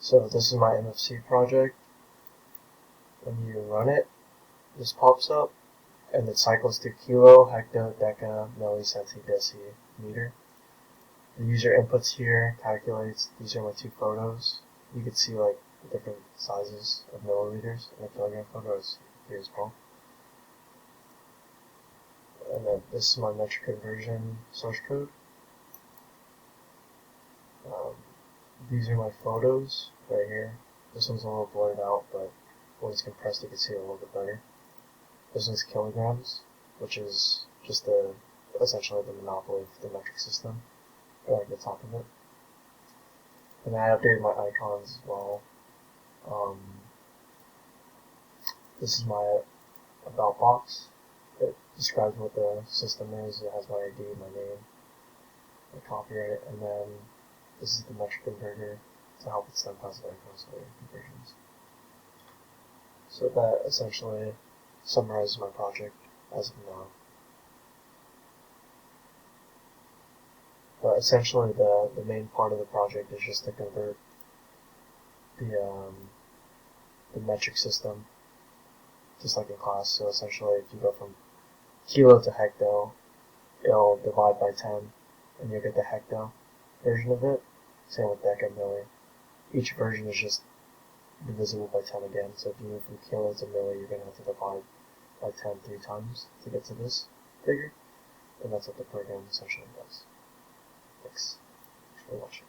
So this is my MFC project. When you run it, this pops up, and it cycles to kilo, hecto, deca, milli, centi, deci, meter. The user inputs here, calculates. These are my two photos. You can see like different sizes of milliliters, and a kilogram photo is here as well. And then this is my metric conversion source code. These are my photos right here. This one's a little blurred out, but when it's compressed you can see it a little bit better. This one's kilograms, which is just essentially the monopoly of the metric system, or like the top of it. And I updated my icons as well. This is my about box. It describes what the system is. It has my ID, my name, my copyright, and then this is the metric converter to help with stem positive reconciliation conversions. So that essentially summarizes my project as of now. But essentially the main part of the project is just to convert the metric system, just like in class. So essentially if you go from kilo to hecto, it'll divide by 10 and you'll get the hecto version of it. Same with deca, milli. Each version is just divisible by 10 again. So if you move from kilo to milli, you're going to have to divide by 10 3 times to get to this figure. And that's what the program essentially does. Thanks for watching.